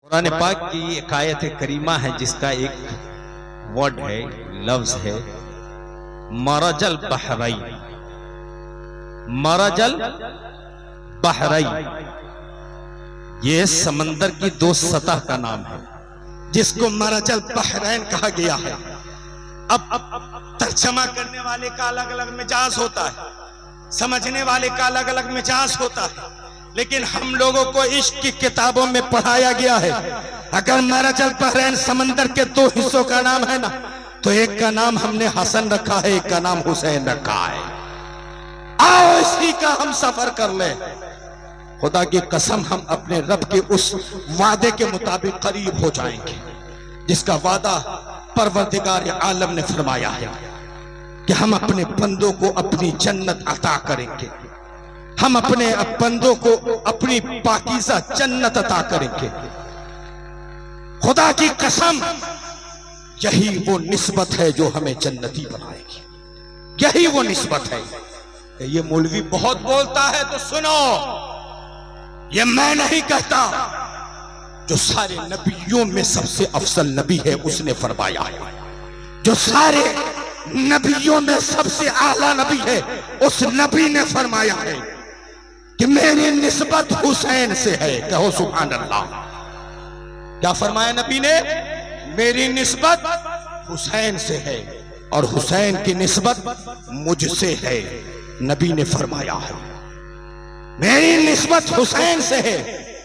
कुरान पाक की एक आयत करीमा है जिसका एक वर्ड है, लफ्ज है मरजल बहरई। मरजल बहरई ये समंदर की दो सतह का नाम है जिसको मरजल बहरैन कहा गया है। अब तर्जमा करने वाले का अलग अलग मिजाज होता है, समझने वाले का अलग अलग मिजाज होता है, लेकिन हम लोगों को इश्क की किताबों में पढ़ाया गया है अगर मरजल बहरैन समंदर के दो हिस्सों का नाम है ना, तो एक का नाम हमने हसन रखा है, एक का नाम हुसैन रखा है। आओ इसी का हम सफर कर ले। खुदा की कसम हम अपने रब के उस वादे के मुताबिक करीब हो जाएंगे जिसका वादा परवरदिगार आलम ने फरमाया है कि हम अपने बंदों को अपनी जन्नत अता करेंगे, हम अपने बंदों को अपनी पाकीज़ा जन्नत अता करेंगे। खुदा की कसम यही वो निस्बत है जो हमें जन्नती बनाएगी, यही वो निस्बत है। ये मौलवी बहुत बोलता है तो सुनो, ये मैं नहीं कहता, जो सारे नबियों में सबसे अफजल नबी है उसने फरमाया है, जो सारे नबियों में सबसे आला नबी है उस नबी ने फरमाया है कि मेरी निस्बत हुसैन से है। कहो सुभान अल्लाह। क्या फरमाया नबी ने? मेरी निस्बत हुसैन से है और हुसैन की निस्बत मुझसे है। नबी ने फरमाया है मेरी निस्बत हुसैन से है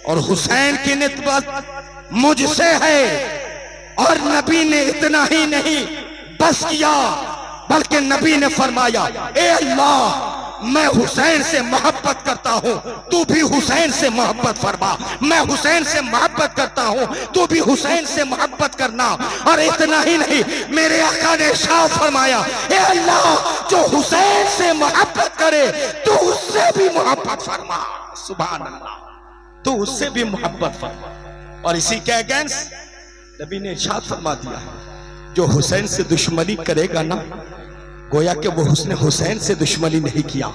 और हुसैन की निस्बत मुझसे है। और नबी ने इतना ही नहीं बस किया, बल्कि नबी ने फरमाया ए अल्लाह, मैं हुसैन से मोहब्बत करता हूं, तू भी हुसैन से मोहब्बत फरमा। मैं हुसैन से मोहब्बत करता हूं, तू भी हुसैन से मोहब्बत करना। और इतना ही नहीं, मेरे आका ने इरशाद फरमाया ए अल्लाह, जो हुसैन से मोहब्बत करे तू उससे भी मोहब्बत फरमा। सुभान अल्लाह, तू उससे भी मोहब्बत फरमा। और इसी के अगेंस्ट नबी ने इरशाद फरमा दिया, जो हुसैन से दुश्मनी करेगा ना, गोया कि वो उसने हुसैन से दुश्मनी नहीं किया,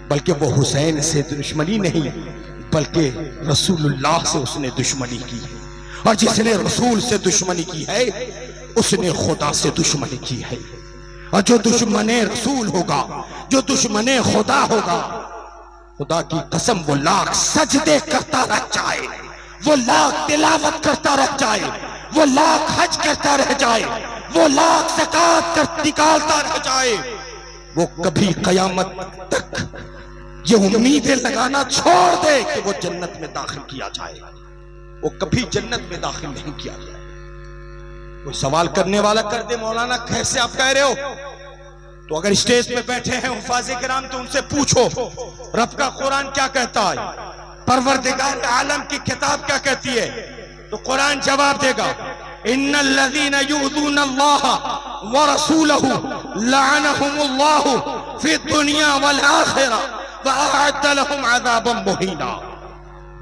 बल्कि वो हुसैन से दुश्मनी नहीं बल्कि रसूलुल्लाह से उसने दुश्मनी की। और जिसने रसूल से दुश्मनी की है उसने खुदा से दुश्मनी की है। और जो दुश्मने रसूल होगा, जो दुश्मने खुदा होगा, खुदा की कसम वो लाख सजदे करता रह जाए, वो लाख तिलावत करता रह जाए, वो लाख हज करता रह जाए, वो लाख ज़कात कर निकालता रह जाए, वो कभी कयामत तक ये उम्मीदें लगाना छोड़ दे कि वो जन्नत में दाखिल किया जाए, वो कभी जन्नत में दाखिल नहीं किया जाए। कोई सवाल करने वाला कर दे, मौलाना कैसे आप कह रहे हो? तो अगर स्टेज पे बैठे हैं हुफाज़े किराम तो उनसे पूछो रब का कुरान क्या कहता है, परवरदिगार आलम की किताब क्या कहती है, तो कुरान जवाब देगा इन्नल्लज़ीना युज़ूनल्लाह व रसूलहु लअनहुमुल्लाहु फिद्दुनिया वल आखिरा व अअद्द लहुम अज़ाबन मुहीना।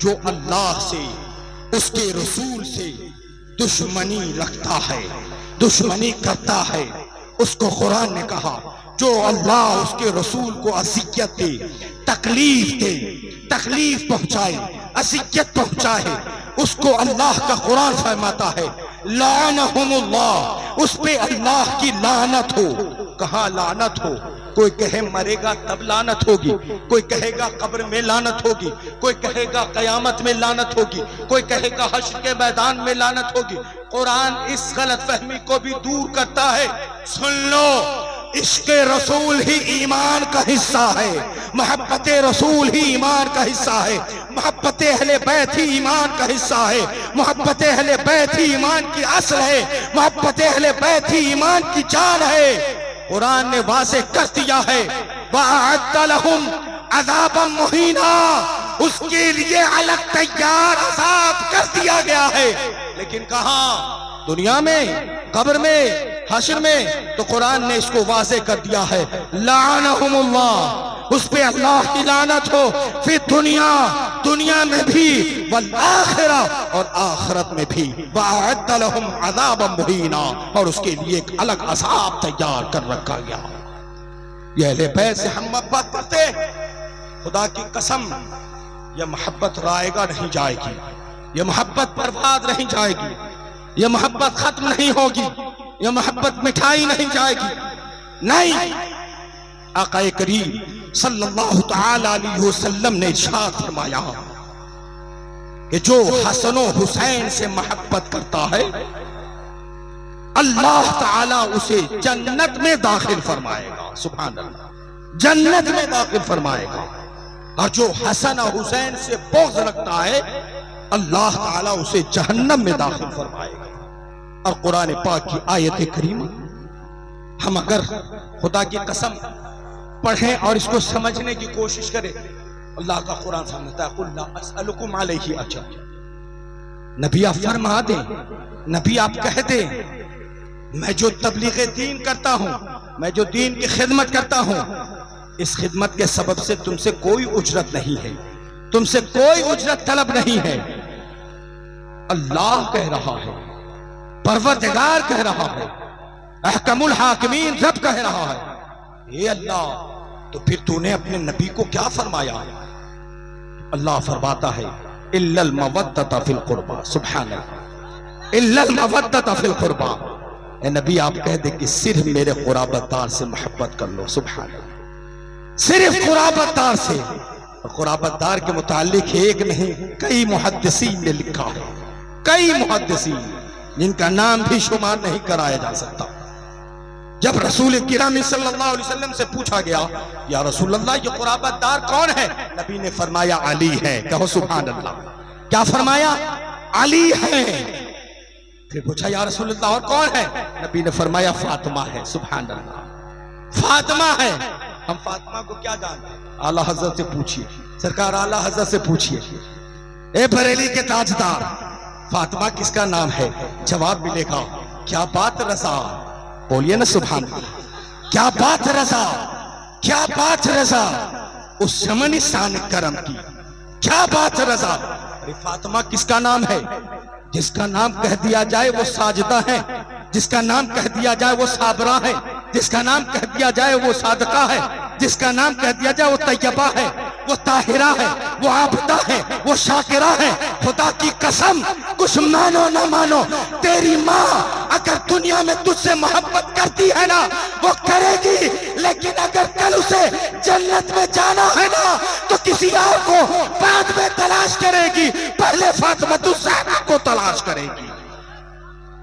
जो अल्लाह से उसके रसूल से दुश्मनी रखता है, दुश्मनी करता है, उसको कुरान ने कहा जो अल्लाह उसके रसूल को अज़ियत दे, तकलीफ दे, तकलीफ पहुंचाए, अज़ियत पहुंचाए, उसको अल्लाह का कुरान फरमाता है लानहुमुल्लाह, उस पे अल्लाह की लानत हो। कहाँ लानत हो? कोई कहे मरेगा तब लानत होगी, कोई कहेगा कब्र में लानत होगी, कोई कहेगा कयामत में लानत होगी, कोई कहेगा हश्र के मैदान में लानत होगी। कुरान इस गलत फहमी को भी दूर करता है। सुन लो, इश्क़े रसूल ही ईमान का हिस्सा है, मोहब्बत रसूल ही ईमान का हिस्सा है, मोहब्बत अहले बैत ही ईमान का हिस्सा है, मोहब्बत अहले बैत ही ईमान की असल है, मोहब्बत अहले बैत ही ईमान की जान है। कुरान ने वाज़ेह कर दिया है वअअद्द लहुम अज़ाबन मुहीना, उसके लिए अलग तैयार अज़ाब कर दिया गया है। लेकिन कहाँ? दुनिया में, कब्र में, हश्र में। तो कुरान ने इसको वाज़ेह कर दिया है लानहुमुल्लाह, उस पे अल्लाह की लानत हो, फिर दुनिया में भी वल आखिरा, और आखिरत में भी, वअअद्द लहुम अज़ाबन मुहीना, और उसके लिए एक अलग अज़ाब तैयार कर रखा गया। ये अहले बैत से हम मोहब्बत करते, खुदा की कसम ये मोहब्बत रायगा नहीं जाएगी, ये मोहब्बत बर्बाद नहीं जाएगी, ये मोहब्बत खत्म नहीं होगी, ये मोहब्बत मिठाई नहीं जाएगी। नहीं, आका करीम सल्लल्लाहु तआला अलैहि वसल्लम ने इरशाद फरमाया कि जो हसन और हुसैन से मोहब्बत करता है अल्लाह ताला उसे जन्नत में दाखिल फरमाएगा। सुभान अल्लाह, जन्नत में दाखिल फरमाएगा। और जो हसन और हुसैन से बुग़्ज़ रखता है अल्लाह ताला उसे जहन्नम में दाखिल फरमाएगा। और कुरान पाक की आयत करीमा हम अगर खुदा की कसम पढ़ें और इसको समझने की कोशिश करें, अल्लाह का कुरान समझता है कुल ला अस्अलुकुम अलैहि अजर। नबी आप फरमा दें, नबी आप कह दें, मैं जो तबलीग दीन करता हूं, मैं जो दीन की खिदमत करता हूं, इस खिदमत के सबब से तुमसे कोई उजरत नहीं है, तुमसे कोई उजरत तलब नहीं है। अल्लाह कह रहा है, परवरदिगार कह रहा है, अहकमुल हाकिमीन रब कह रहा है। हे अल्लाह, तो फिर तूने अपने नबी को क्या फरमाया? अल्लाह फरमाता है इल्लल मवद्दत फिल कुर्बा। सुभान अल्लाह, इल्लल मवद्दत फिल कुर्बा। ए नबी आप कह दे कि सिर्फ मेरे कुराबतदार से मोहब्बत कर लो। सुभान अल्लाह, सिर्फ कुराबतदार से। कुराबतदार के मुतालिक एक नहीं कई मुहद्दिसीन ने लिखा है, कई मुहद्दिसीन जिनका नाम भी शुमार नहीं कराया जा सकता। जब रसूल किरामी सल्लल्लाहु अलैहि वसल्लम से पूछा गया या रसूल अल्लाह ये कुराबतदार कौन है, नबी ने फरमाया अली है। कहो सुभान अल्लाह, क्या फरमाया? अली है। फिर पूछा या रसूल अल्लाह और कौन है, नबी ने फरमाया फातिमा है। सुभान अल्लाह, फातिमा है। हम फातिमा को क्या जानते हैं? आला हजरत से पूछिए, सरकार आला हजरत से पूछिए, ए बरेली के ताजदार, फातिमा किसका नाम है? जवाब मिलेगा क्या बात रजा। बोलिए ना सुभान अल्लाह, क्या बात रजा, क्या बात रजा। उस समन शान करम की क्या बात रजा। अरे फातिमा किसका नाम है? जिसका नाम कह दिया जाए वो साजिदा है, जिसका नाम कह दिया जाए वो साबरा है, जिसका नाम कह दिया जाए वो सादका है, जिसका नाम कह दिया जाए वो तैयबा है, वो ताहिरा है, वो आबदा है, वो शाकिरा है। खुदा की कसम, कुछ मानो ना मानो, तेरी माँ अगर दुनिया में तुझसे मोहब्बत करती है ना वो करेगी, लेकिन अगर कल उसे जन्नत में जाना है ना तो किसी और को बाद में तलाश करेगी, पहले फातिमा ज़हरा को तलाश करेगी,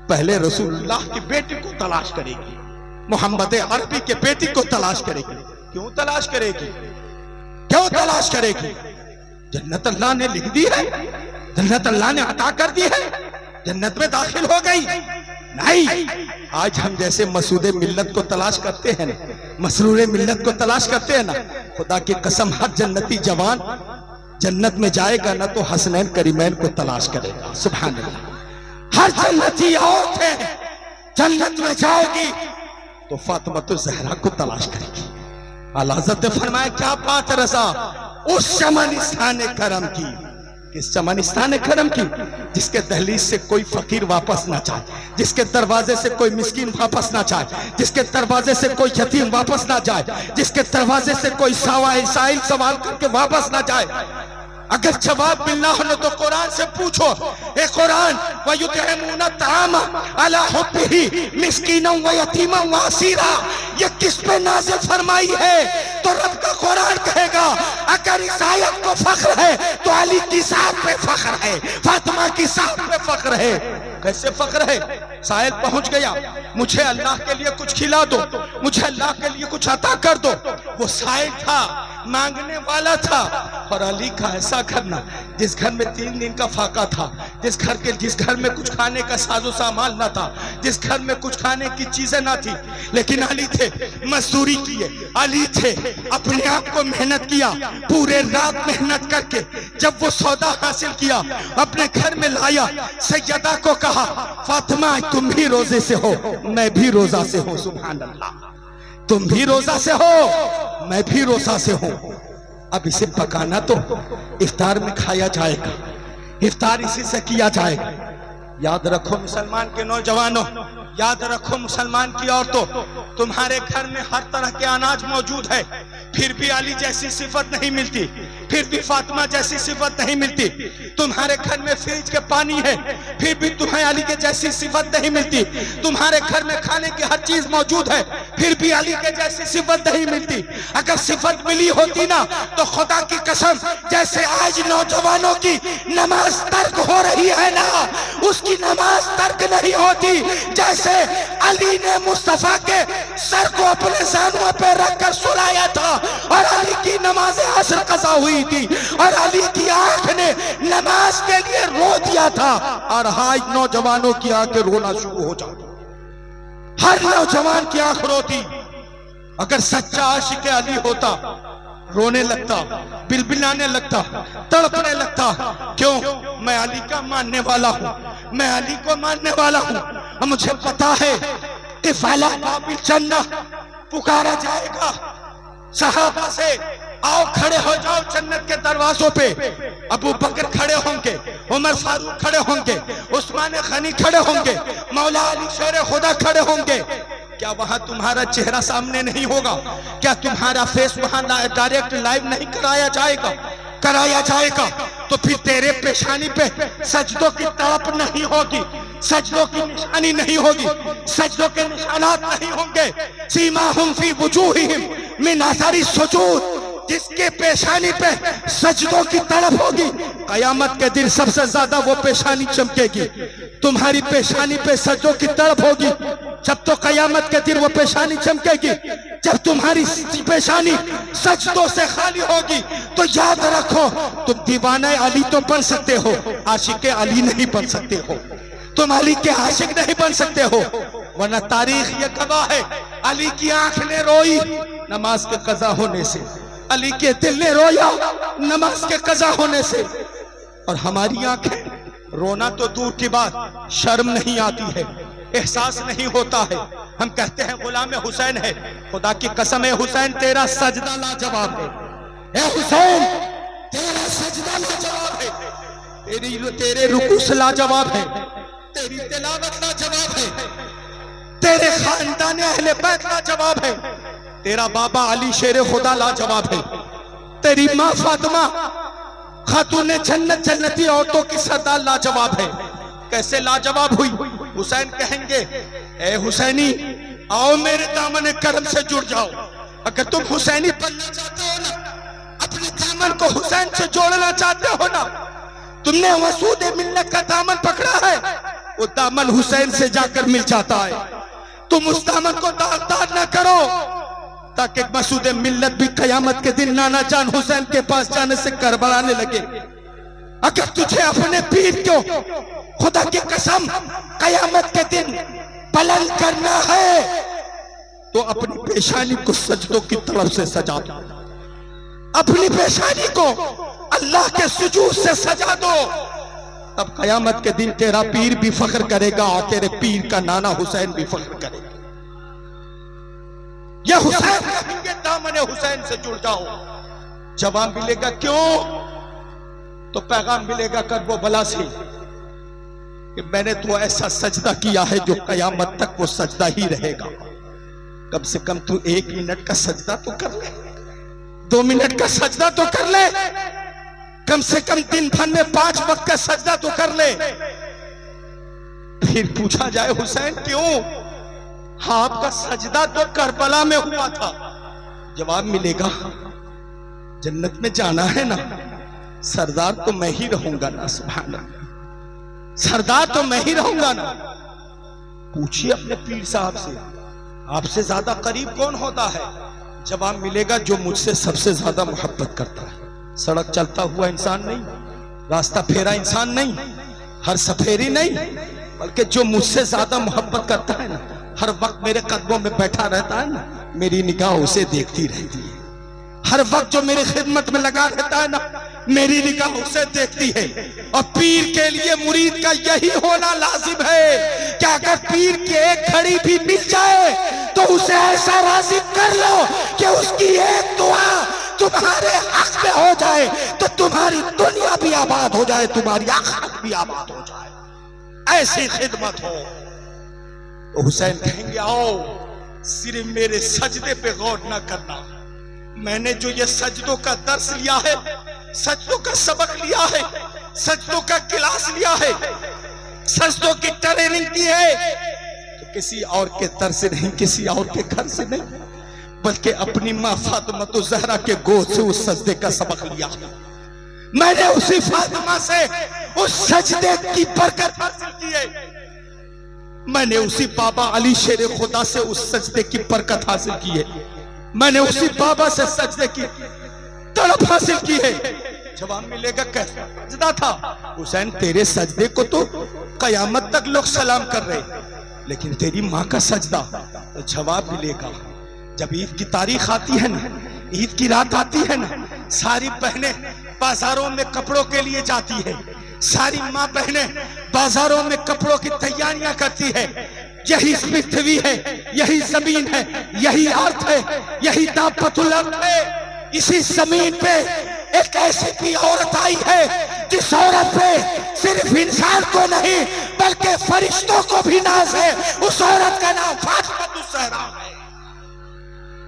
पहले रसूलुल्लाह की बेटी को तलाश करेगी, मोहम्मद अरबी के बेटी को तलाश करेगी। क्यों तलाश करेगी? क्यों तलाश करेगी? जन्नत अल्लाह ने लिख दी है, जन्नत अल्लाह ने अता कर दी है, जन्नत में दाखिल हो गई। नहीं, आज हम जैसे मसूदे मिल्लत को तलाश करते हैं ना, मसरूरे मिल्लत को तलाश करते हैं ना, खुदा की कसम हर जन्नती जवान जन्नत में जाएगा ना तो हसनैन करीमैन को तलाश करेगा। सुभान अल्लाह, हर जन्नती औरत जन्नत में जाएगी तो फातिमा ज़हरा को तलाश करेगी। आला हज़रत ने फरमाया क्या बात रज़ा, उस चमनिस्तान करम की, किस चमनिस्तान करम की, जिसके दहलीज से कोई फकीर वापस ना जाए, जिसके दरवाजे से कोई मिस्कीन वापस ना जाए, जिसके दरवाजे से कोई यतीम वापस ना जाए, जिसके दरवाजे से कोई साइल सवाल करके वापस ना जाए। अगर जवाब मिलना हो तो कुरान से पूछो, ए कुरान वयुतइमूना तामा अला हुब्बिही मिस्कीनन व यतीमन व असीरा, ये किस पे नाज़िल फरमाई है? तो रब का कुरान कहेगा अगर इस आयत को फख्र है तो अली की साथ पे फख्र है, फातिमा की साथ पे फख्र है। कैसे फख्र है? साहिल पहुंच गया, मुझे अल्लाह के लिए कुछ खिला दो, मुझे अल्लाह के लिए कुछ अता कर दो। वो साहिल था, मांगने वाला था, और अली का ऐसा घर ना, जिस घर में 3 दिन का फाका था, जिस घर में कुछ खाने का साजो सामान ना था, जिस घर में कुछ खाने की चीजें ना थी, लेकिन अली थे, मजदूरी किए, अली थे, अपने आप को मेहनत किया, पूरे रात मेहनत करके जब वो सौदा हासिल किया अपने घर में लाया, सैयदा को कहा फातिमा तुम भी रोजे से हो, मैं भी रोजा से हूं। सुभान अल्लाह, तुम भी रोजा से हो, मैं भी रोजा से हूं। अब इसे पकाना तो इफ्तार में खाया जाएगा, इफ्तार इसी से किया जाएगा। याद रखो मुसलमान के नौजवानों, याद रखो मुसलमान की औरतों, तुम्हारे घर में हर तरह के अनाज मौजूद है, फिर भी अली जैसी सिफत नहीं मिलती, फिर भी फातिमा जैसी सिफत नहीं मिलती। तुम्हारे घर में फ्रिज के पानी है, फिर भी तुम्हें अली के जैसी सिफत नहीं मिलती। तुम्हारे घर में खाने की हर चीज मौजूद है, फिर भी अली के जैसी सिफत नहीं मिलती। अगर सिफत मिली होती ना तो खुदा की कसम, जैसे आज नौजवानों की नमाज तर्क हो रही है ना, उसकी नमाज तर्क नहीं होती। जैसे अली ने मुस्तफा के सर को अपने ज़ानुओं पे रखकर सुलाया था और अली की नमाज असर कज़ा हुई थी और अली की आंख ने नमाज के लिए रो दिया था, और आज नौजवानों की आंखें रोना शुरू हो जाती। हर नौजवान की आंख रोती। अगर सच्चा आशिक अली होता रोने लगता, बिलबिलाने लगता, तड़पने लगता। क्यों? मैं अली का मानने वाला हूं, मैं अली को मानने वाला हूं। मुझे पता है कि फाला बाबिल जन्नह पुकारा जाएगा सहाबा से, आओ खड़े हो जाओ जन्नत के दरवाजों पे। अबू बकर खड़े होंगे, उमर फारूक खड़े होंगे, उस्मान गनी खड़े होंगे, मौला अली शेर खुदा खड़े होंगे। क्या वहां तुम्हारा चेहरा सामने नहीं होगा? क्या तुम्हारा फेस वहां डायरेक्ट लाइव नहीं कराया जाएगा? कराया जाएगा तो फिर तेरे पेशानी पे सजदों की तड़प नहीं होगी, सजदों की निशानी नहीं होगी, सजदों के निशानात नहीं होंगे। सीमाहुम फी वुजूहिहिम मिन असरी सुजूद, जिसके पेशानी पे सजदों की तड़प होगी, कयामत के दिन सबसे ज्यादा वो पेशानी चमकेगी। तुम्हारी पेशानी पे सजदों की तड़प होगी जब तो कयामत के दिन वो पेशानी चमकेगी। जब तुम्हारी पेशानी सजदों से खाली होगी तो याद रखो, तुम दीवाना अली तो बन सकते हो, आशिक अली नहीं बन सकते हो। तुम अली के आशिक नहीं बन सकते हो, वरना तारीख ये गवाह है, अली की आंख ने रोई नमाज के कज़ा होने से, अली के दिल ने रोया नमाज के कज़ा होने से। और हमारी आंखें रोना तो दूर की बात, शर्म नहीं आती है, एहसास नहीं होता है। हम कहते हैं गुलाम हुसैन है, खुदा की कसम है हुसैन तेरा सजदा लाजवाब है। ए हुसैन तेरा सजदा लाजवाब है, तेरे रुकू लाजवाब है, तेरी तिलावत लाजवाब है, तेरे खानदान अहले बैत लाजवाब है, तेरा बाबा अली शेर खुदा लाजवाब है, तेरी माँ फातिमा खातून जन्नत जन्नती औरतों की सरदार लाजवाब है। कैसे लाजवाब हुई? हुसैन कहेंगे ए हुसैनी आओ मेरे दामन करम से जुड़ जाओ। अगर तुम हुसैनी बनना चाहते हो ना, अपने दामन को हुसैन से जोड़ना चाहते हो ना, तुमने मसूद मिल्लत का दामन पकड़ा है, वो दामन हुसैन से जाकर मिल जाता है। तुम उस दामन को दागदार ना करो ताकि मसूद मिल्लत भी कयामत के दिन नाना जान हुसैन के पास जाने से करबलाने लगे। अगर तुझे अपने पीर को खुदा की कसम कयामत के दिन बुलंद करना है तो अपनी पेशानी को सजदों की तरफ से सजा दो, अपनी पेशानी को अल्लाह के सुजूद से सजा दो। तब कयामत के दिन तेरा पीर भी फख्र करेगा और तेरे पीर का नाना हुसैन भी फख्र करेगा। ये हुसैन कहेंगे दामने हुसैन से जुड़ जाओ। जवाब मिलेगा क्यों? तो पैगाम मिलेगा करबो बला से कि मैंने तो ऐसा सजदा किया है जो कयामत तक वो सजदा ही रहेगा। कम से कम तू 1 मिनट का सजदा तो कर ले, 2 मिनट का सजदा तो कर ले, कम से कम दिन भर में 5 वक्त का सजदा तो कर ले। फिर पूछा जाए हुसैन क्यों? हाँ आपका सजदा तो करबला में हुआ था। जवाब मिलेगा जन्नत में जाना है ना, सरदार तो मैं ही रहूंगा ना, सुभान अल्लाह, सरदार तो मैं ही रहूंगा ना। पूछिए अपने पीर साहब से, आपसे ज्यादा करीब कौन होता है? जवाब मिलेगा जो मुझसे सबसे ज्यादा मोहब्बत करता है। सड़क चलता हुआ इंसान नहीं, रास्ता फेरा इंसान नहीं, हर सफेरी नहीं, बल्कि जो मुझसे ज्यादा मोहब्बत करता है ना, हर वक्त मेरे कदमों में बैठा रहता है ना, मेरी निगाह उसे देखती रहती है। हर वक्त जो मेरी खिदमत में लगा रहता है ना, मेरी निगाह उसे देखती है। और पीर के लिए मुरीद का यही होना लाजिम है कि अगर पीर की एक घड़ी भी मिल जाए तो उसे ऐसा राज़ी कर लो कि उसकी एक दुआ तुम्हारे हक में हो जाए तो तुम्हारी दुनिया भी आबाद हो जाए, तुम्हारी आखिरत भी आबाद हो जाए। ऐसी खिदमत हो। तो हुसैन कहेंगे आओ सिर्फ मेरे सजदे पे गौर ना करना, मैंने जो ये सजदों का दर्स लिया है, सजदों का सबक लिया है, सजदों का क्लास लिया है, सजदों की ट्रेनिंग की है, तो किसी और के दर से नहीं, किसी और के घर से नहीं, बल्कि अपनी माँ फातिमा ज़हरा के गोद से उस सजदे का सबक लिया। मैंने उसी फातिमा से उस सजदे की बरकत हासिल की है, मैंने उसी बाबा अली शेर खुदा से उस सजदे की बरकत हासिल की है, मैंने उसी बाबा से सजदे की तड़प हासिल की है। जवाब मिलेगा कैसा सजदा था? हुसैन तेरे सजदे को तो कयामत तक लोग सलाम कर रहे, लेकिन तेरी माँ का सजदा, तो जवाब मिलेगा जब ईद की तारीख आती है ना, ईद की रात आती है ना, सारी बहनें बाजारों में कपड़ों के लिए जाती है, सारी माँ बहनें बाजारों में कपड़ों की तैयारियां करती है। यही पृथ्वी है, यही जमीन है, यही अर्थ है, यही दापतुल अर्थ है। इसी जमीन पे एक ऐसी भी औरत आई है जिस औरत पे सिर्फ इंसान को नहीं बल्कि फरिश्तों को भी नाज है। उस औरत का नाम फातिमा ज़हरा है,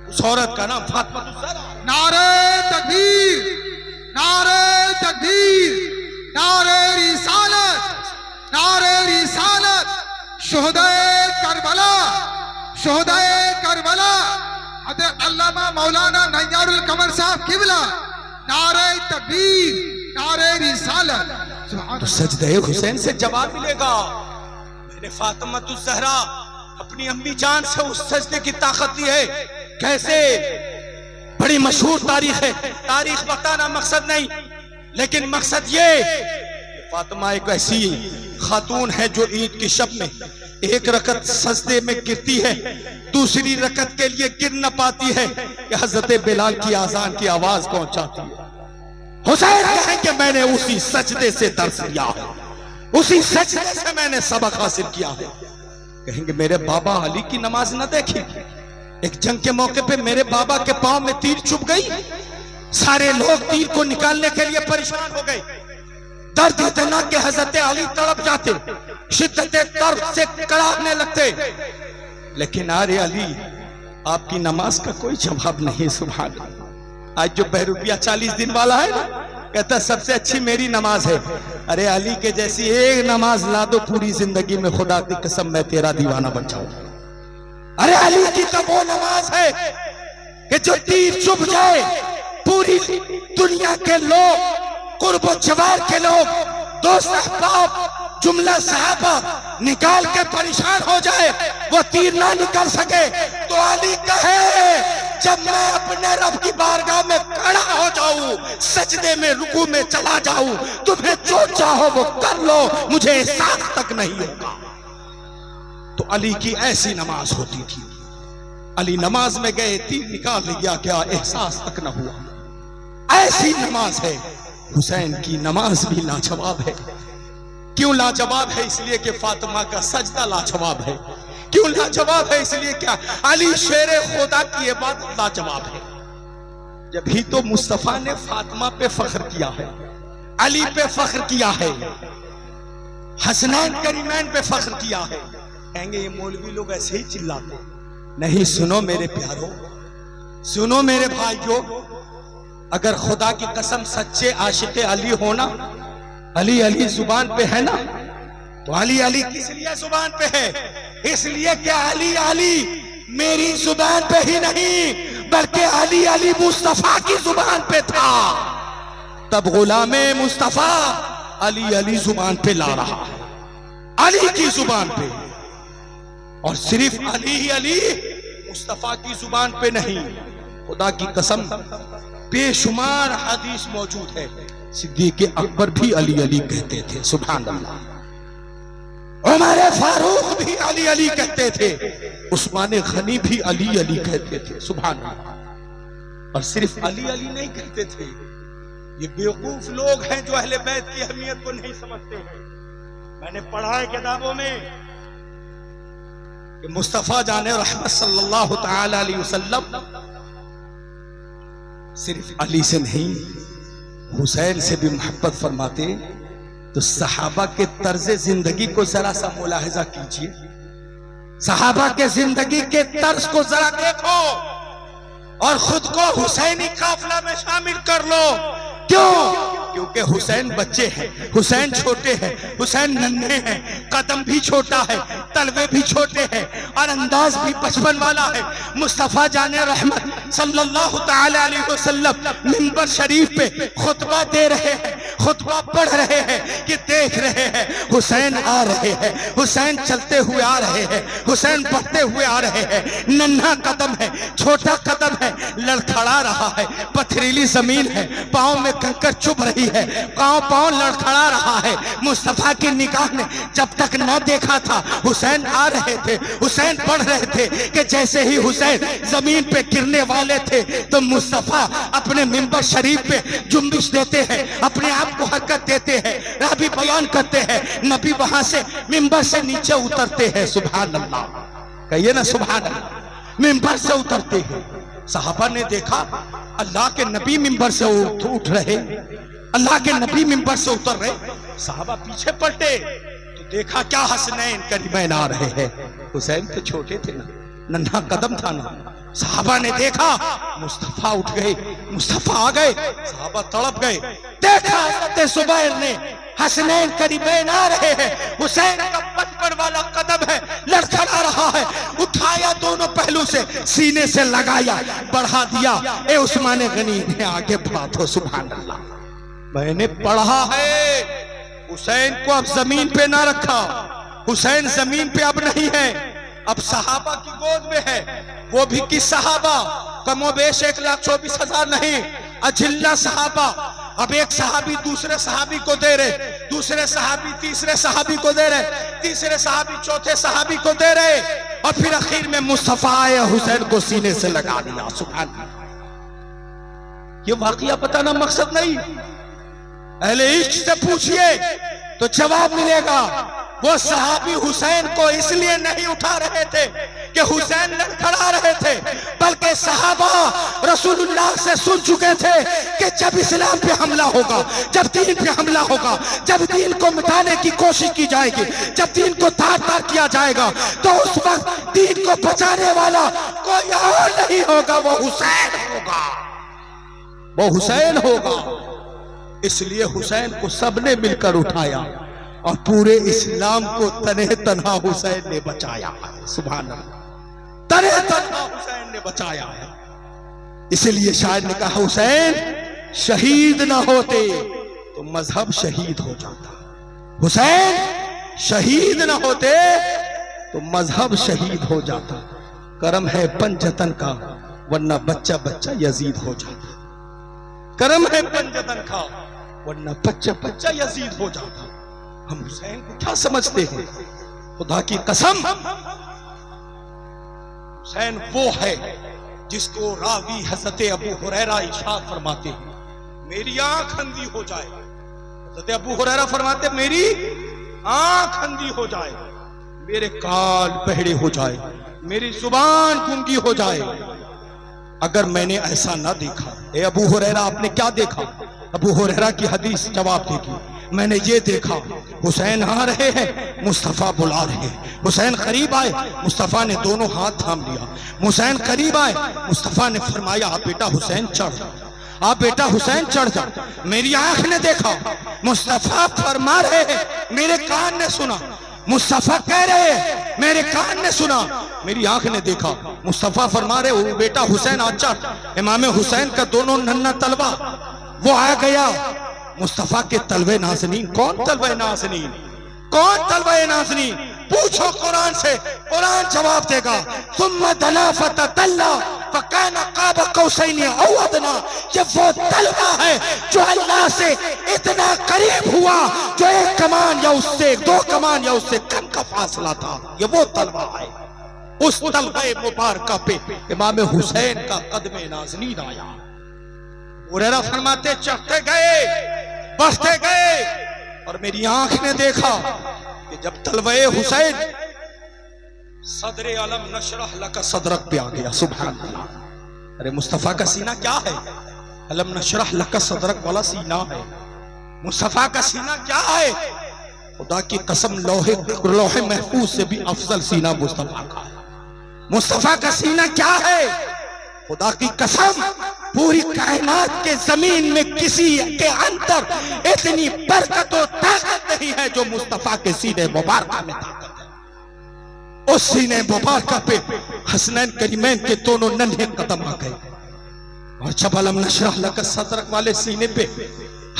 उस औरत का नाम फातिमा ज़हरा। नारे तकबीर, नारे तकबीर, नारे रिसालत, नारे रिसालत। शोहदाए करबला, शोहदाए करबला हज़रत अल्लामा मौलाना नय्यारुल कमर साहब किबला, नारे तकबीर, नारे रिसालत। तो सजदे हुसैन से जवाब मिलेगा। मैंने फातिमा ज़हरा अपनी अम्मी जान से उस सजदे की ताकत ली है। कैसे? बड़ी मशहूर तारीख है, तारीख बताना मकसद नहीं, लेकिन मकसद ये फातिमा एक ऐसी खातून है जो ईद की शब में एक रकत सजदे में गिरती है, दूसरी रकत के लिए गिर न पाती है कि हजरत बिलाल की आजान की आवाज पहुंचाती है। हुसैन कहेंगे मैंने उसी सजदे से दर्स लिया है, उसी सजदे से मैंने सबक हासिल किया है। कहेंगे मेरे बाबा अली की नमाज न देखी, एक जंग के मौके पे मेरे बाबा के पांव में तीर चुभ गई, सारे लोग तीर को निकालने के लिए परेशान हो गए, दर्द इतना कि हजरत अली तड़प जाते, शिद्दत दर्द से कड़ाहने लगते, लेकिन अरे अली आपकी नमाज का कोई जवाब नहीं। सुभान अल्लाह। आज जो बहरूपिया 40 दिन वाला है ना, कहता सबसे अच्छी मेरी नमाज है। अरे अली के जैसी एक नमाज ला दो, पूरी जिंदगी में खुदा की कसम मैं तेरा दीवाना बन जाऊं। अरे अली की तो वो नमाज है कि जो तीर चुभ जाए, पूरी दुनिया के लोग, कुर्ब जवार के लोग, दोस्त अहबाब, जुमला सहाबा निकाल के परेशान हो जाए, वो तीर ना निकल सके, तो अली कहे जब मैं अपने रब की बारगाह में खड़ा हो जाऊं, सजदे में रुकू में चला जाऊं, तुम्हें जो चाहो वो कर लो, मुझे एहसास तक नहीं होगा। तो अली की ऐसी नमाज होती थी। अली नमाज में गए, तीर निकाल लिया, क्या एहसास तक न हुआ। ऐसी नमाज है। हुसैन की नमाज भी लाजवाब है। क्यों लाजवाब है? इसलिए कि फातिमा का सजदा लाजवाब है। क्यों लाजवाब है? इसलिए क्या अली शेर खुदा की इबादत लाजवाब है। जब ही तो मुस्तफा ने फातिमा पे फख्र किया है, अली पे फख्र किया है, हसनैन करीमैन पे फख्र किया है। कहेंगे ये मौलवी लोग ऐसे ही चिल्लाते नहीं। सुनो मेरे प्यारों, सुनो मेरे भाइयों, अगर खुदा की कसम सच्चे आशिक़े अली होना, अली अली जुबान पे है ना, तो अली अली किस लिए जुबान पे है? इसलिए कि अली अली मेरी जुबान पे ही नहीं बल्कि अली अली मुस्तफा की जुबान पे था। तब गुलामे मुस्तफा अली अली जुबान पे ला रहा है, अली की जुबान पे, और सिर्फ अली ही अली मुस्तफा की जुबान पे नहीं। खुदा की कसम बेशुमार हदीस मौजूद है, सिद्दीक़ अकबर भी अली अली कहते थे। सुभान अल्लाह। उमर फारूक भी अली अली कहते थे, उस्मान गनी भी अली अली कहते थे। सुभान अल्लाह। और सिर्फ अली अली नहीं कहते थे, ये बेवकूफ लोग हैं जो अहले बैत की अहमियत को नहीं समझते हैं। मैंने पढ़ा है किताबों में कि मुस्तफा जाने रहमत सल्लल्लाहु तआला अलैहि वसल्लम सिर्फ अली से नहीं हुसैन से भी मोहब्बत फरमाते। तो सहाबा के तर्ज जिंदगी को जरा सा मुलाहिजा कीजिए। सहाबा के जिंदगी के तर्ज को जरा देखो और खुद को हुसैनी काफिला में शामिल कर लो। क्यों? क्योंकि हुसैन बच्चे हैं, हुसैन छोटे हैं, हुसैन नन्हे हैं, कदम भी छोटा है, तलवे भी छोटे हैं और अंदाज भी बचपन वाला है। मुस्तफा जाने रहमत सल्लल्लाहु ताला अलैहि वसल्लम मिंबर शरीफ पे खुतबा दे रहे हैं, खुतबा पढ़ रहे हैं कि देख रहे हैं हुसैन आ रहे हैं, हुसैन चलते हुए आ रहे हैं, हुसैन बढ़ते हुए आ रहे हैं। नन्हा कदम है, छोटा कदम है, लड़खड़ा रहा है, पथरीली जमीन है, पाँव में कंकर चुभ रही है, पाँव लड़खड़ा रहा है। मुस्तफा की निगाह ने जब तक न देखा था हुसैन आ रहे थे, हुसैन बढ़ रहे थे कि जैसे ही हुसैन जमीन पे गिरने वाले थे तो मुस्तफा अपने मिंबर शरीफ पे जुम्बिश देते हैं, अपने आप को हरकत देते हैं। रावी बयान करते हैं नबी वहां से मिंबर से नीचे उतरते हैं। सुभान अल्लाह, कहिए ना सुभान अल्लाह। मिंबर से उतरते हैं। सहाबा ने देखा अल्लाह के नबी मिंबर से उठ रहे, अल्लाह के नबी मिंबर से उतर रहे। सहाबा पीछे पलटे तो देखा क्या हसनैन करीबैन आ रहे हैं। हुसैन तो छोटे थे ना, नन्हा कदम था ना। सहाबा ने देखा मुस्तफा उठ गए, मुस्तफा आ गए, सहाबा तड़प गए। देखा हज़रत ज़ुबैर ने हसनैन करीबैन आ रहे हैं, हुसैन का बचपन वाला कदम है, लड़खड़ा रहा है। उठाया दोनों पहलू से, सीने से लगाया, बढ़ा दिया। ए उस्मान गनी ने आगे बात हो। सुभान अल्लाह, मैंने पढ़ा है हुसैन को अब जमीन पे ना रखा, हुसैन जमीन पे अब नहीं है, अब सहाबा की गोद में है। वो भी किस सहाबा? कमोबेश 1,24,000 नहीं, अजिल्ला सहाबा। अब एक सहाबी दूसरे सहाबी को दे रहे, दूसरे सहाबी तीसरे सहाबी को दे रहे, तीसरे सहाबी चौथे सहाबी को दे रहे और फिर आखिर में मुस्तफा आए, हुसैन को सीने से लगा दिया। सुभान अल्लाह। ये वाकया बताना मकसद नहीं, अहले इश्क से पूछिए तो जवाब मिलेगा। वो सहाबी हुसैन को इसलिए नहीं उठा रहे थे कि हुसैन लड़खड़ा रहे थे, बल्कि सहाबा रसूलुल्लाह से सुन चुके थे कि जब इस्लाम पे हमला होगा, जब दीन पे हमला होगा, जब दीन को मिटाने की कोशिश की जाएगी, जब दीन को तार-तार किया जाएगा, तो उस वक्त दीन को बचाने वाला कोई और नहीं होगा, वो हुसैन होगा, वो हुसैन होगा। इसलिए हुसैन को सबने मिलकर उठाया और पूरे इस्लाम को तने तन्हा हुसैन ने बचाया है। सुभान अल्लाह, तने तन्हा हुसैन ने बचाया है। इसलिए शायर ने कहा हुसैन शहीद ना होते तो मजहब शहीद हो जाता, हुसैन शहीद ना होते तो मजहब शहीद हो जाता। करम है पंजतन का वरना बच्चा बच्चा यजीद हो जाता, करम है पंजतन का वरना बच्चा बच्चा यजीद हो जाता। हम हुसैन को क्या समझते हैं? खुदा की कसम, हुसैन वो है जिसको रावी हज़रत अबू हुरैरा इरशाद फरमाते हैं, मेरी आंख अंधी हो जाए। हज़रत अबू हुरैरा फरमाते मेरी आंख अंधी हो जाए, मेरे कान बहरे हो जाए, मेरी जुबान गूंगी हो जाए, अगर मैंने ऐसा ना देखा। ए अबू हुरैरा आपने क्या देखा? अबू हुरैरा की हदीस जवाब देगी, मैंने ये देखा हुसैन आ रहे हैं, मुस्तफ़ा बुला रहे हैं। हुसैन करीब आए, मुस्तफ़ा ने दोनों हाथ थाम लिया। हुसैन करीब आए, मुस्तफ़ा ने फरमाया आप बेटा हुसैन चढ़ जा, आप बेटा हुसैन चढ़ जा। मेरी आंख ने देखा, मुस्तफ़ा फरमा रहे हैं, मेरे कान ने सुना, मुस्तफ़ा कह रहे हैं, मेरे कान ने सुना, मेरी आंख ने देखा। मुस्तफ़ा फरमा रहे हो बेटा हुसैन आ चढ़। इमाम हुसैन का दोनों नन्हा तलवा वो आ गया। मुस्तफा के तलवे नाज़नीन, कौन तलवे नाज़नीन, कौन तलवे नाज़नीन? पूछो कुरान से, कुरान जवाब देगा। सुम्मा दना फतदल्ला फकाना क़ाब क़ौसैन औ अदना। ये वो तलवा है जो अल्लाह से इतना करीब हुआ, जो एक कमान या उससे दो कमान या उससे कम का फासला था। ये वो तलवा है। उस तलवे मुबारका पे इमाम हुसैन का कदमे नाज़नीन आया। हुरैरा फरमाते चढ़ते गए, बढ़ते गए और मेरी आंख ने देखा कि जब तलवे हुसैन सदरे आलम नशरह लका सदरक पे आ गया। सुभान अल्लाह। अरे मुस्तफा का सीना क्या है? अलम नशरह लका सदरक वाला सीना है। मुस्तफा का सीना क्या है? खुदा की कसम लोहे महफूज से भी अफजल सीना मुस्तफा का है। मुस्तफा का सीना क्या है? खुदा की कसम पूरी कायनात के जमीन में किसी के अंदर इतनी बरकत और ताकत नहीं है जो मुस्तफा के सीने मुबारक में ताकत है। उस सीने मुबारक पे हसनैन करीमैन के दोनों नन्हे कदम आ गए और जब अलम नशरह लक सदरक वाले सीने पे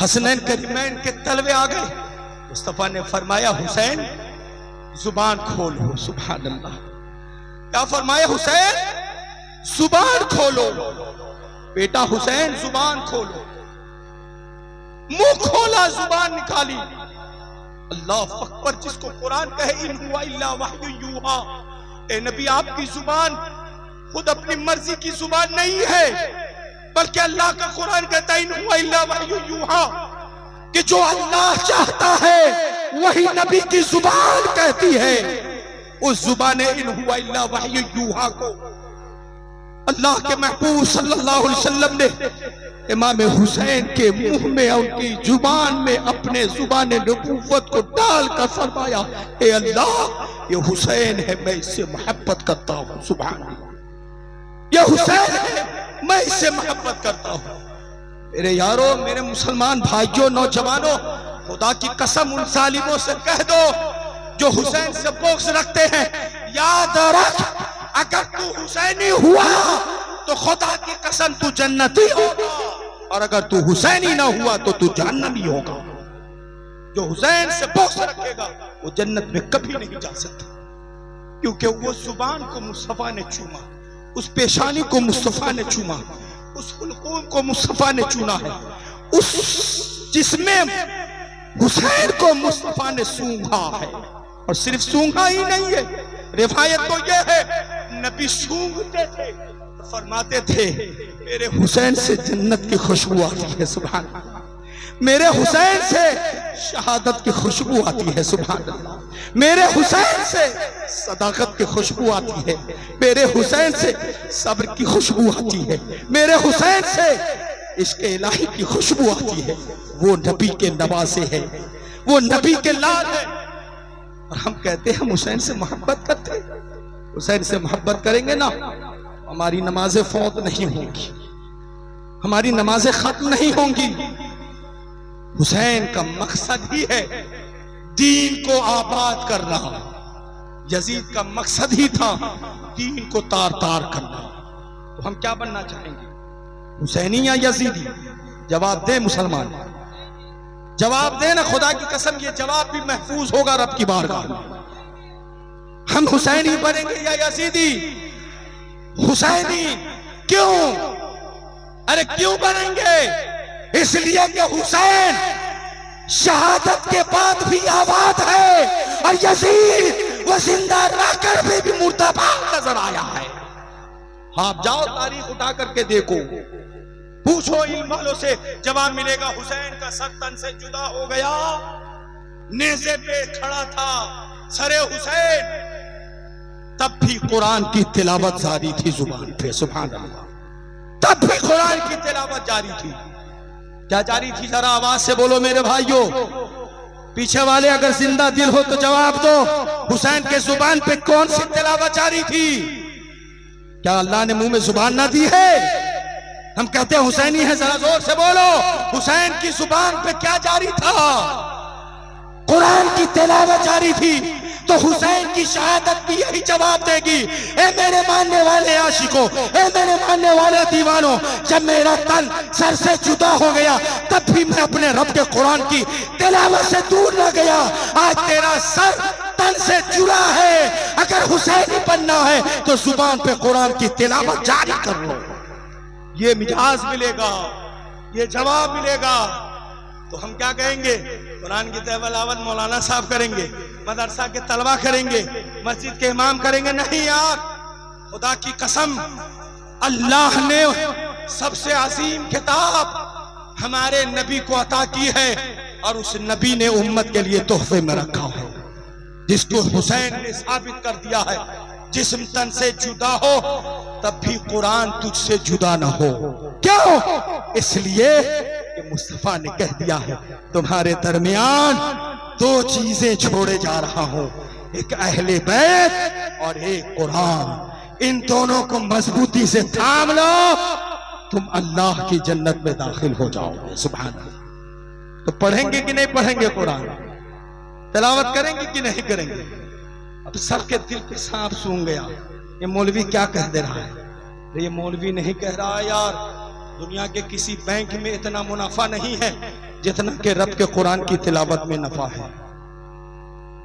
हसनैन करीमैन के तलवे आ गए, मुस्तफा ने फरमाया हुसैन जुबान खोलो। सुभान अल्लाह। क्या फरमाया? हुसैन जुबान खोलो। बेटा हुसैन जुबान खोलो। मुंह खोला, जुबान निकाली। अल्लाह अकबर, जिसको कुरान कहे इन हुआ इल्ला वहयु यूहा। ए नबी, आपकी जुबान खुद अपनी मर्जी की जुबान नहीं है, बल्कि अल्लाह का कुरान कहता है इन हुआ इल्ला वहयु यूहा, कि जो अल्लाह चाहता है वही नबी की जुबान कहती है। उस जुबान इन हुआ इल्ला वहयु यूहा को अल्लाह के महबूब सल्लल्लाहु अलैहि वसल्लम ने इमाम हुसैन के मुंह में, उनकी जुबान में अपने जुबान नबूवत को डालकर फरमाया, ए अल्लाह, ये हुसैन है, मैं इससे मोहब्बत करता हूँ। सुभान अल्लाह। ये हुसैन है, मैं इससे मोहब्बत करता हूँ। मेरे यारों, मेरे मुसलमान भाइयों, नौजवानों, खुदा की कसम उन जालिमों से कह दो जो हुसैन से बोक्स रखते हैं, याद रख, अगर तू हुसैनी हुआ तो खुदा की कसम तू जन्नती होगा, और अगर तू हुसैनी ना हुआ तो तू जहन्नमी होगा। जो हुसैन से बोक्स रखेगा वो जन्नत में कभी नहीं जा सकता, क्योंकि वो जुबान को मुस्तफा ने चूमा, उस पेशानी को मुस्तफा ने चूमा, उस हुलकूम को मुस्तफा ने चुना है, उस जिसमें हुसैन को मुस्तफा ने सूंघा है। और सिर्फ सूंघा ही नहीं है, रिवायत तो यह है नबी सूंघते थे, फरमाते थे मेरे हुसैन से जन्नत की खुशबू आती है। सुभान अल्लाह। मेरे हुसैन से शहादत की खुशबू आती है। सुभान अल्लाह। मेरे हुसैन से सदाकत की खुशबू आती है। मेरे हुसैन से सब्र की खुशबू आती है। मेरे हुसैन से इश्क इलाही की खुशबू आती है। वो नबी के नवासे है, वो नबी के लाल है। और हम कहते हैं हम हुसैन से मोहब्बत करते हैं। हुसैन से मोहब्बत करेंगे ना, हमारी नमाजें फौत नहीं होंगी, हमारी नमाजें खत्म नहीं होंगी। हुसैन का मकसद ही है दीन को आबाद करना। यजीद का मकसद ही था दीन को तार तार करना। तो हम क्या बनना चाहेंगे, हुसैनी या यजीदी? जवाब दे मुसलमान, जवाब दे ना। खुदा की कसम ये जवाब भी महफूज होगा रब की बारगाह में। हम हुसैनी बनेंगे या यजीदी? हुसैनी। क्यों? अरे क्यों बनेंगे? इसलिए कि हुसैन शहादत के बाद भी आबाद है, और यजीद वो जिंदा रहकर भी मुर्दाबाद नजर आया है। आप जाओ तारीख उठा करके देखो, पूछो इन वालों से, जवाब मिलेगा हुसैन का सर तन से जुदा हो गया, नेज़े पे खड़ा था सरे हुसैन, तब भी कुरान की तिलावत जारी थी जुबान पे। सुभान अल्लाह। तब भी कुरान की तिलावत जारी थी। क्या जारी थी? जरा आवाज से बोलो मेरे भाइयों। पीछे वाले अगर जिंदा दिल हो तो जवाब दो, हुसैन के जुबान पे कौन सी तिलावत जारी थी? क्या अल्लाह ने मुंह में जुबान ना दी है? हम कहते हैं हुसैनी है, जरा जोर से बोलो, हुसैन की जुबान पे क्या जारी था? कुरान की तिलावत जारी थी। तो हुसैन की शहादत भी यही जवाब देगी। ए मेरे मानने वाले आशिकों, ए मेरे मानने वाले दीवानों, जब मेरा तन सर से जुदा हो गया तब भी मैं अपने रब के कुरान की तिलावत से दूर न गया। आज तेरा सर तन से जुड़ा है, अगर हुसैनी बनना है तो जुबान पे कुरान की तिलावत जारी कर लो। ये मिजाज मिलेगा, ये जवाब मिलेगा। तो हम क्या कहेंगे? कुरान की तिलावत मौलाना साहब करेंगे, मदरसा के तलबा करेंगे, मस्जिद के इमाम करेंगे? नहीं यार, खुदा की कसम, अल्लाह ने सबसे अजीम किताब हमारे नबी को अता की है, और उस नबी ने उम्मत के लिए तोहफे में रखा है, जिसको हुसैन ने साबित कर दिया है, जिस्म तन से जुदा हो तब भी कुरान तुझसे जुदा ना हो। क्यों? इसलिए कि मुस्तफा ने कह दिया है तुम्हारे दरमियान दो चीजें छोड़े जा रहा हूं, एक अहले बैत और एक कुरान। इन दोनों को मजबूती से थाम लो, तुम अल्लाह की जन्नत में दाखिल हो जाओगे। सुभान अल्लाह। तो पढ़ेंगे कि नहीं पढ़ेंगे कुरान? तिलावत करेंगे कि नहीं करेंगे? अब सबके दिल पे सांप सूंघ गया, ये मौलवी क्या कह दे रहा है? ये मौलवी नहीं कह रहा यार, दुनिया के किसी बैंक में इतना मुनाफा नहीं है जितना कि रब के कुरान की तिलावत में नफा है।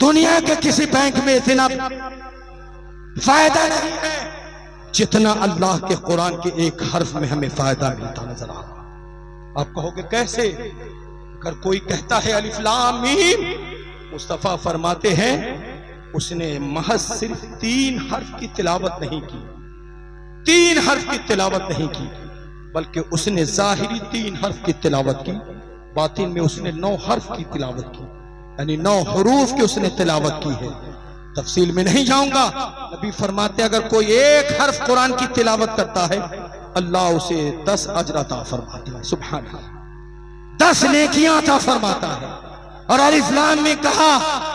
दुनिया के किसी बैंक में इतना फायदा नहीं है जितना अल्लाह के कुरान के एक हर्फ में हमें फायदा मिलता नजर आ रहा। आप कहोगे कैसे? अगर कोई कहता है अलिफ लाम मीम, मुस्तफा फरमाते हैं उसने महज सिर्फ 3 हर्फ की तिलावत नहीं की, 3 हर्फ की तिलावत नहीं की, बल्कि उसने जाहिरी 3 हर्फ की तिलावत की, बातिन में उसने 9 हर्फ की तिलावत की, यानी 9 हरूफ की उसने तिलावत की है। तफसील में नहीं जाऊंगा। नबी फरमाते अगर कोई 1 हर्फ कुरान की तिलावत करता है, अल्लाह उसे 10 अजर अता फरमाता है। सुभान अल्लाह, 10 नेकियां अता फरमाता है। और अलिफ लाम मीम कहा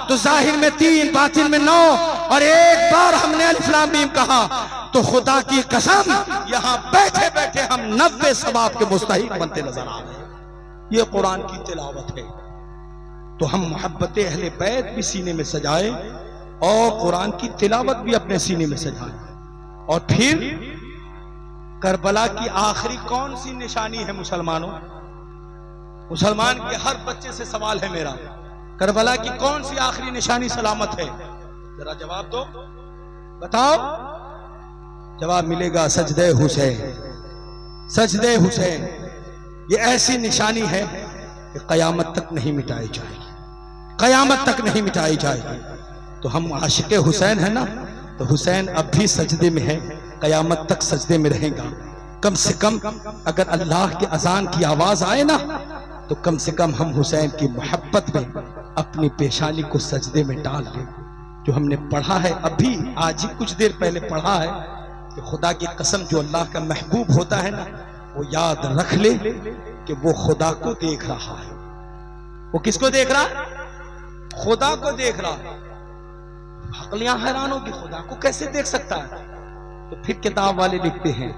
तो जाहिर में 3, बातिन में 9, और एक बार हमने अलिफ लाम मीम कहा तो खुदा की कसम यहां बैठे बैठे हम 90 सवाब के मुस्तहिक बनते नजर आ रहे। ये कुरान की तिलावत है। तो हम मोहब्बत अहले बैत भी सीने में सजाए और कुरान की तिलावत भी अपने सीने में सजाए। और फिर करबला की आखिरी कौन सी निशानी है मुसलमानों? मुसलमान के हर बच्चे से सवाल है मेरा, करबला की कौन सी आखिरी निशानी सलामत है? जरा जवाब दो, बताओ। जवाब मिलेगा सजदे हुसैन। सजदे हुसैन ये ऐसी निशानी है कि कयामत तक नहीं मिटाई जाएगी, कयामत तक नहीं मिटाई जाएगी। तो हम आशिक हुसैन है ना, तो हुसैन अब भी सजदे में है, कयामत तक सजदे में रहेगा। कम से कम अगर अल्लाह के अजान की आवाज आए ना, तो कम से कम हम हुसैन की मोहब्बत में अपनी पेशानी को सजदे में डाल दें। जो हमने पढ़ा है अभी, आज ही कुछ देर पहले पढ़ा है कि खुदा की कसम जो अल्लाह का महबूब होता है ना, वो याद रख ले कि वो खुदा को देख रहा है। वो किसको देख रहा है? खुदा को देख रहा है। अकलियां हैरान होगी, खुदा को कैसे देख सकता है? तो फिर किताब वाले लिखते हैं,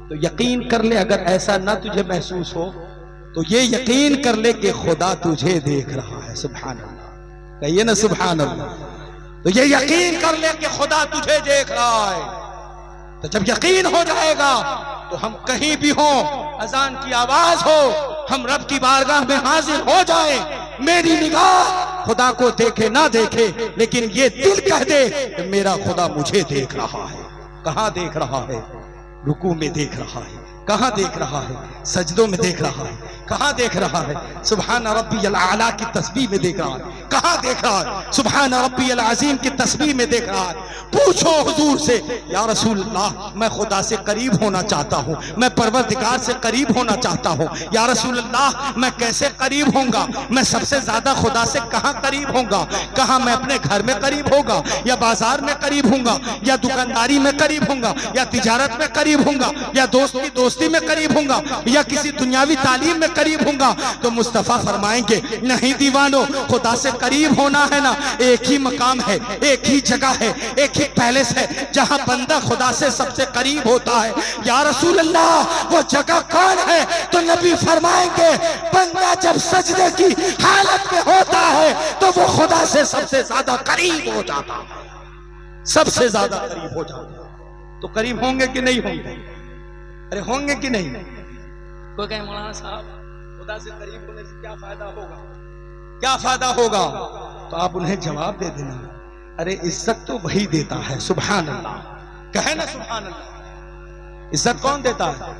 तो यकीन कर ले, अगर ऐसा ना तुझे महसूस हो तो ये यकीन कर ले कि खुदा तुझे देख रहा है। सुभान अल्लाह, कहिए ना सुभान अल्लाह। तो ये यकीन कर ले कि खुदा तुझे देख रहा है। तो जब यकीन हो जाएगा तो हम कहीं भी हो, अजान की आवाज हो, हम रब की बारगाह में हाजिर हो जाए। मेरी निगाह खुदा को देखे ना देखे, लेकिन ये दिल कह दे कि मेरा खुदा मुझे देख रहा है। कहां देख रहा है? रुकू में देख रहा है। कहां देख रहा है? सजदों में देख रहा है। कहां देख रहा है? सुभान रब्बियल आला की तस्बीह में देख रहा है। कहां देख रहा है? सुभान रब्बियल अजीम की तस्बीह में देख रहा है। पूछो हुजूर से, या रसूल अल्लाह, मैं खुदा से करीब होना चाहता हूं, मैं परवरदिगार से करीब होना चाहता हूं। या रसूल अल्लाह, मैं कैसे करीब होऊंगा? मैं सबसे ज्यादा खुदा से कहां करीब होऊंगा? कहां मैं अपने घर में करीब होगा, या बाजार में करीब होऊंगा, या दुकानदारी में करीब होऊंगा, या तिजारत में करीब होऊंगा, या दोस्त की दोस्ती में करीब होऊंगा, या किसी दुनियावी तालीम में करीब होऊंगा? तो मुस्तफा फरमाएंगे, नहीं दीवानो, खुदा से करीब होना है ना, एक ही मकाम है, एक ही जगह है, एक ही पैलेस है जहां बंदा खुदा से सबसे करीब होता है। या रसूल अल्लाह, वो जगह कौन है? तो नबी फरमाएंगे, बंदा जब सजदे की हालत में होता है तो वो खुदा से सबसे ज्यादा करीब हो जाता है, सबसे ज्यादा करीब हो जाता है। तो करीब होंगे कि नहीं होंगे? अरे होंगे कि नहीं? कोई कहे मौलाना साहब, खुदा से करीब होने से क्या फायदा होगा, क्या फायदा होगा? तो आप उन्हें जवाब दे देना, अरे इज्जत तो वही देता है। सुभान अल्लाह, कहे ना सुभान अल्लाह। इज्जत कौन देता है?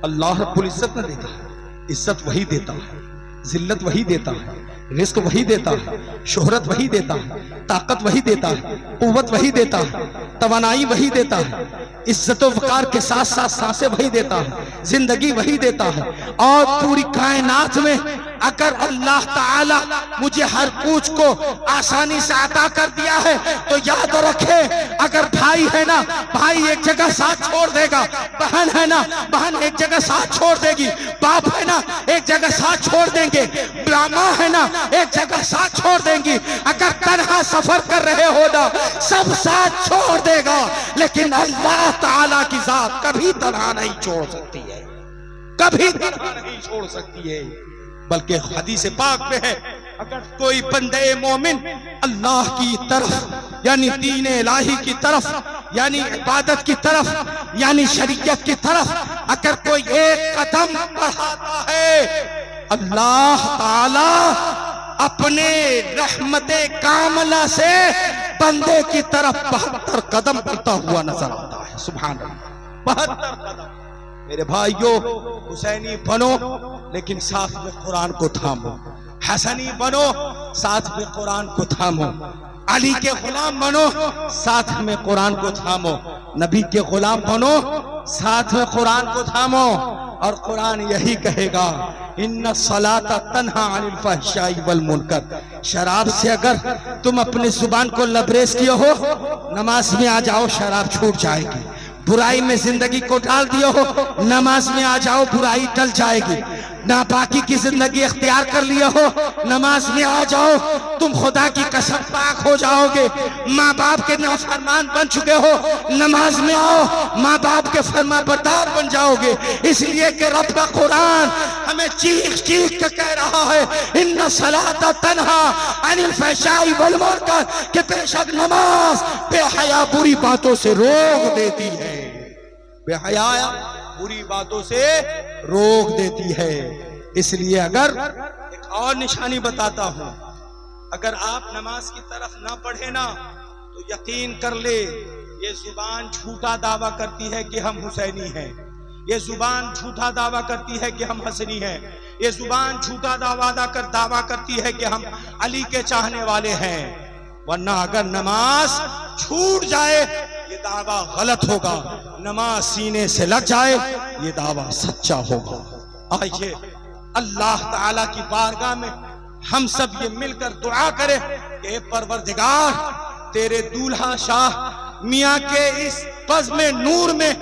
अल्लाह रब्बुल इज्जत न देता है। इज्जत वही देता है, जिल्लत वही देता है, रिस्क वही देता है, शोहरत वही देता है, ताकत वही देता है, कुव्वत वही देता है, तवानाई वही देता है, इज्जत वकार के साथ साथ सांसें वही देता है, जिंदगी वही देता है। और पूरी कायनात में अगर अल्लाह ताला मुझे हर पूछ को आसानी से अता कर दिया है तो याद रखे, अगर भाई है ना, भाई एक जगह साथ छोड़ देगा, बहन है ना, बहन एक जगह साथ छोड़ देगी, बाप है ना एक जगह साथ छोड़ देंगे, माँ है ना एक जगह साथ छोड़ देंगी। अगर तन्हा सफर कर रहे हो ना, सब साथ छोड़ देगा, लेकिन अल्लाह ताला की जात कभी तन्हा नहीं छोड़ सकती है, कभी तन्हा नहीं छोड़ सकती है। बल्कि हदीस पाक में है, अगर कोई बंदे मोमिन अल्लाह की तरफ यानी दीन इलाही की तरफ यानी इबादत की तरफ यानी शरीयत की तरफ अगर कोई एक कदम बढ़ाता है, अल्लाह ताला अपने रहमते कामला से बंदे की तरफ 72 कदम बढ़ता हुआ नजर आता है। सुभान अल्लाह, 72 कदम। मेरे भाइयों, हुसैनी बनो लेकिन साथ में कुरान को थामो, हसनी बनो साथ में कुरान को थामो, अली के गुलाम बनो साथ में कुरान को थामो, नबी के गुलाम बनो साथ में कुरान को थामो। और कुरान यही कहेगा, इन्ना सलाता तन्हा अनिल फहशाई वल मुनकर। शराब से अगर तुम अपनी जुबान को लबरेज किए हो, नमाज में आ जाओ, शराब छूट जाएगी। बुराई में जिंदगी को डाल दिए हो, नमाज में आ जाओ, बुराई टल जाएगी। नापाकी की जिंदगी इख्तियार कर लिए हो, नमाज में आ जाओ, तुम खुदा की कसम पाक हो जाओगे। माँ बाप के नाफरमान बन चुके हो, नमाज में आओ, माँ बाप के फरमाबरदार बन जाओगे। इसलिए कि रब का कुरान हमें चीख चीख के कह रहा है, इन्ना सलाता तन्हा अनिल फहशाई वल मुनकर, कि बेशक नमाज बेहया बुरी बातों से रोक देती है, बेहया बुरी बातों से रोक देती है। इसलिए अगर एक और निशानी बताता हूं, अगर आप नमाज की तरफ ना पढ़े ना तो यकीन कर ले, ये जुबान झूठा दावा करती है कि हम हुसैनी हैं, ये जुबान झूठा दावा करती है कि हम हसनी हैं, ये जुबान झूठा दावा करती है कि हम अली के चाहने वाले हैं। वरना अगर नमाज छूट जाए ये दावा गलत होगा, नमाज सीने से लग जाए ये दावा सच्चा होगा। आइए अल्लाह ताला की बारगाह में हम सब ये मिलकर दुआ करें कि परवरदिगार तेरे दूल्हा शाह मियाँ के इस बज़्म नूर में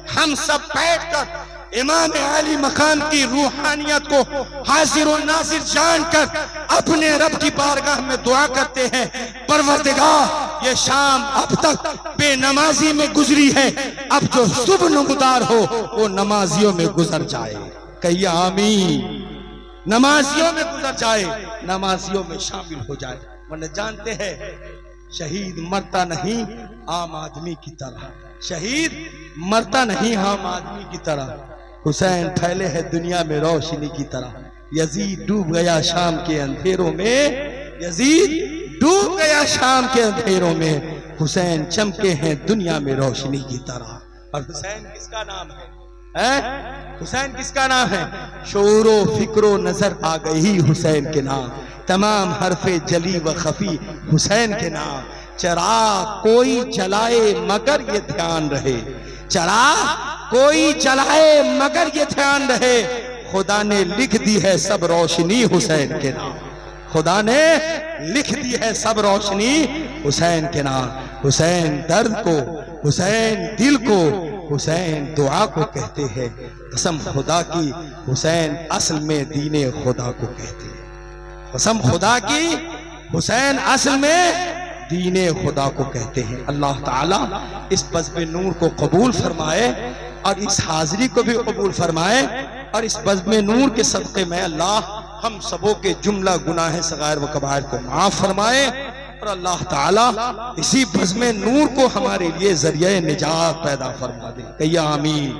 हम सब बैठकर इमाम अली मकाम की रूहानियत को हाजिर और नाजिर जानकर अपने रब की बारगाह में दुआ करते हैं, परवरदिगार ये शाम अब तक बेनमाजी में गुजरी है, अब जो शुभ नमदार हो वो नमाजियों में गुजर जाए। कहिए आमीन। नमाजियों में गुजर जाए, नमाजियों में शामिल हो जाए। वरना जानते हैं शहीद मरता नहीं आम आदमी की तरह, शहीद मरता नहीं आम आदमी की तरह। हुसैन फैले है दुनिया में रोशनी की तरह, यजीद डूब गया शाम के अंधेरों में, यजीद डूब गया शाम के अंधेरों में, हुसैन चमके हैं दुनिया में रोशनी की तरह। और हुसैन किसका नाम है? हुसैन किसका नाम है? शोरो फिक्रो नजर आ गई हुसैन के नाम, तमाम हरफे जली व खफी हुसैन के नाम। चराग कोई जलाए मगर ये ध्यान रहे, चराग कोई जलाए मगर ये ध्यान रहे, खुदा ने लिख दी है सब रोशनी हुसैन के नाम, खुदा ने लिख दी है सब रोशनी हुसैन के नाम। हुसैन दर्द को, हुसैन दिल को, हुसैन दुआ को कहते हैं। कसम खुदा की हुसैन असल में दीने खुदा को कहते हैं, कसम खुदा की हुसैन असल में दीने खुदा को कहते हैं। अल्लाह ताला इस बज़्म नूर को कबूल फरमाए और इस हाजिरी को भी कबूल फरमाए, और इस बज़्म नूर के सदक़े में अल्लाह हम सबों के जुमला गुनाह सगायर व कबायर को माफ फरमाए, और अल्लाह ताला इसी बज़्म नूर को हमारे लिए ज़रिए निजात पैदा फरमा दे। कहिए आमीन,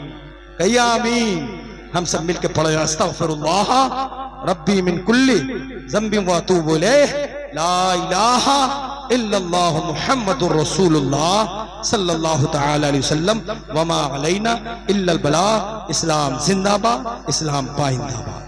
कहिए आमीन। हम सब मिलकर पढ़े अस्तग़फिरुल्लाह रब्बी मिन कुल्ली ज़ंबिन व अतूबु इलैह, ला इलाहा इल्लल्लाह मुहम्मदुर रसूलुल्लाह सल्लल्लाहु तआला अलैहि वसल्लम, वमा अलैना इल्लल बलाग। इस्लाम जिंदाबाद, इस्लाम पाइंदाबाद।